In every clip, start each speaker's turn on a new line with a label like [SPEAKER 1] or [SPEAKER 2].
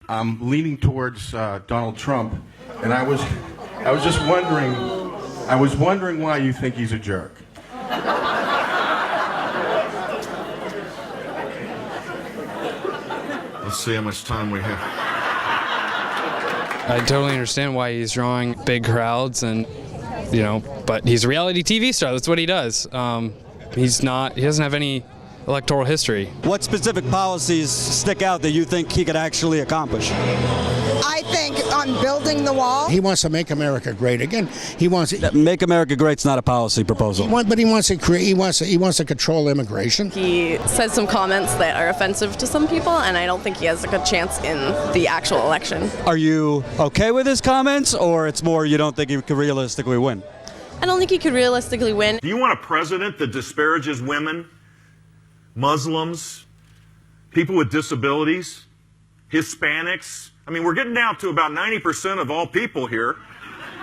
[SPEAKER 1] I'm leaning towards Donald Trump, and I was just wondering why you think he's a jerk.
[SPEAKER 2] Let's see how much time we have.
[SPEAKER 3] I totally understand why he's drawing big crowds, and but he's a reality TV star. That's what he does. He doesn't have any electoral history.
[SPEAKER 4] What specific policies stick out that you think he could actually accomplish?
[SPEAKER 5] I think on building the wall.
[SPEAKER 6] He wants to make America great again. He wants
[SPEAKER 4] Make America Great's not a policy proposal.
[SPEAKER 6] but he wants to create. He wants to control immigration.
[SPEAKER 7] He says some comments that are offensive to some people, and I don't think he has a good chance in the actual election.
[SPEAKER 4] Are you okay with his comments, or it's more you don't think he could realistically win?
[SPEAKER 7] I don't think he could realistically win.
[SPEAKER 2] Do you want a president that disparages women, Muslims, people with disabilities, Hispanics? I mean, we're getting down to about 90% of all people here.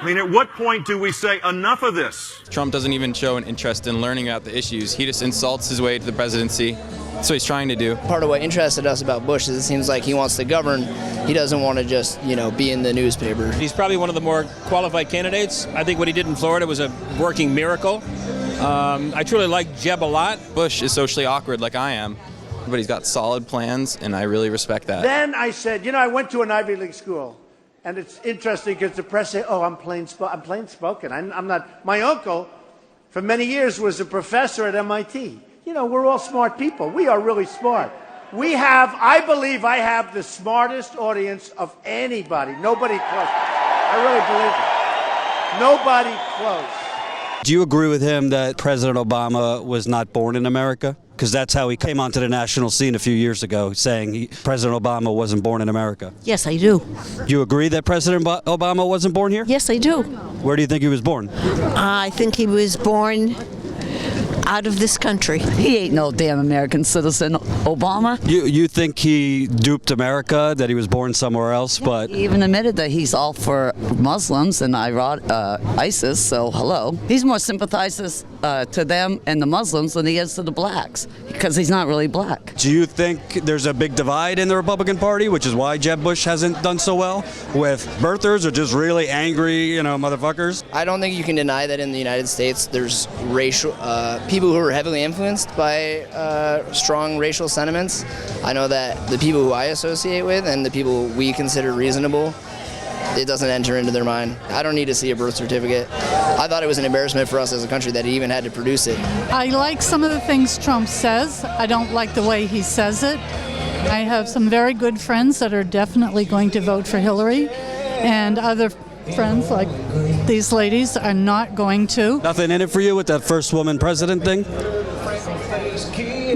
[SPEAKER 2] I mean, at what point do we say enough of this?
[SPEAKER 8] Trump doesn't even show an interest in learning about the issues. He just insults his way to the presidency. That's what he's trying to do.
[SPEAKER 9] Part of what interested us about Bush is it seems like he wants to govern. He doesn't want to just, be in the newspaper.
[SPEAKER 10] He's probably one of the more qualified candidates. I think what he did in Florida was a working miracle. I truly like Jeb a lot.
[SPEAKER 8] Bush is socially awkward like I am, but he's got solid plans, and I really respect that.
[SPEAKER 11] Then I said, I went to an Ivy League school, and it's interesting because the press say, "Oh, I'm plain spoken. I'm not." My uncle, for many years, was a professor at MIT. We're all smart people. We are really smart. I believe I have the smartest audience of anybody. Nobody close. I really believe it. Nobody close.
[SPEAKER 4] Do you agree with him that President Obama was not born in America? Because that's how he came onto the national scene a few years ago, saying President Obama wasn't born in America.
[SPEAKER 5] Yes, I do.
[SPEAKER 4] Do you agree that President Obama wasn't born here?
[SPEAKER 5] Yes, I do.
[SPEAKER 4] Where do you think he was born?
[SPEAKER 5] I think he was born out of this country.
[SPEAKER 12] He ain't no damn American citizen, Obama.
[SPEAKER 4] You think he duped America, that he was born somewhere else, but...
[SPEAKER 12] He even admitted that he's all for Muslims and ISIS, so hello. He's more sympathizes to them and the Muslims than he is to the blacks, because he's not really black.
[SPEAKER 4] Do you think there's a big divide in the Republican Party, which is why Jeb Bush hasn't done so well, with birthers or just really angry, motherfuckers?
[SPEAKER 9] I don't think you can deny that in the United States there's racial people who are heavily influenced by strong racial sentiments. I know that the people who I associate with and the people we consider reasonable, it doesn't enter into their mind. I don't need to see a birth certificate. I thought it was an embarrassment for us as a country that he even had to produce it.
[SPEAKER 13] I like some of the things Trump says. I don't like the way he says it. I have some very good friends that are definitely going to vote for Hillary, and other friends like these ladies are not going to.
[SPEAKER 4] Nothing in it for you with that first woman president thing?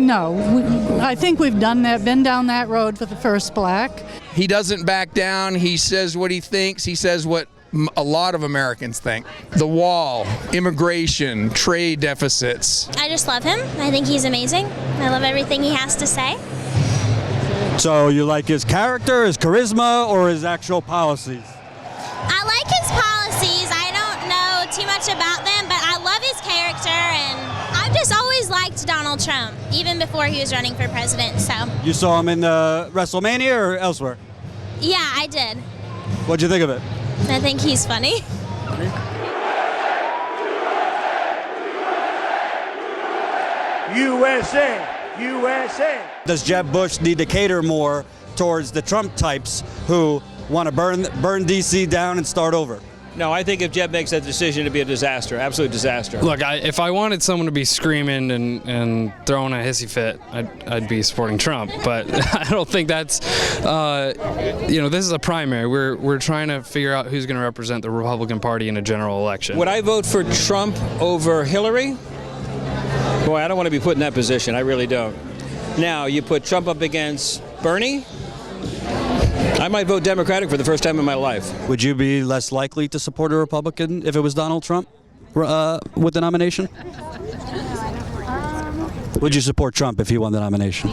[SPEAKER 13] No, I think we've done that, been down that road for the first black.
[SPEAKER 14] He doesn't back down. He says what he thinks. He says what a lot of Americans think. The wall, immigration, trade deficits.
[SPEAKER 15] I just love him. I think he's amazing. I love everything he has to say.
[SPEAKER 4] So you like his character, his charisma, or his actual policies?
[SPEAKER 15] I like his policies. I don't know too much about them, but I love his character, and I've just always liked Donald Trump, even before he was running for president, so.
[SPEAKER 4] You saw him in WrestleMania or elsewhere?
[SPEAKER 15] Yeah, I did.
[SPEAKER 4] What'd you think of it?
[SPEAKER 15] I think he's funny.
[SPEAKER 11] USA, USA.
[SPEAKER 4] Does Jeb Bush need to cater more towards the Trump types who want to burn D.C. down and start over?
[SPEAKER 10] No, I think if Jeb makes that decision, it'd be a disaster, absolute disaster.
[SPEAKER 3] Look, if I wanted someone to be screaming and throwing a hissy fit, I'd be supporting Trump. But I don't think that's, this is a primary. We're trying to figure out who's going to represent the Republican Party in a general election.
[SPEAKER 10] Would I vote for Trump over Hillary? Boy, I don't want to be put in that position. I really don't. Now, you put Trump up against Bernie, I might vote Democratic for the first time in my life.
[SPEAKER 4] Would you be less likely to support a Republican if it was Donald Trump with the nomination? Would you support Trump if he won the nomination?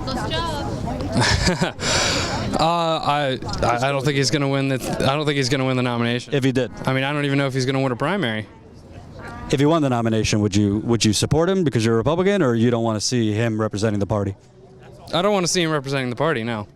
[SPEAKER 3] I don't think he's going to win. I don't think he's going to win the nomination.
[SPEAKER 4] If he did,
[SPEAKER 3] I mean, I don't even know if he's going to win a primary.
[SPEAKER 4] If he won the nomination, would you support him because you're a Republican, or you don't want to see him representing the party?
[SPEAKER 3] I don't want to see him representing the party. No.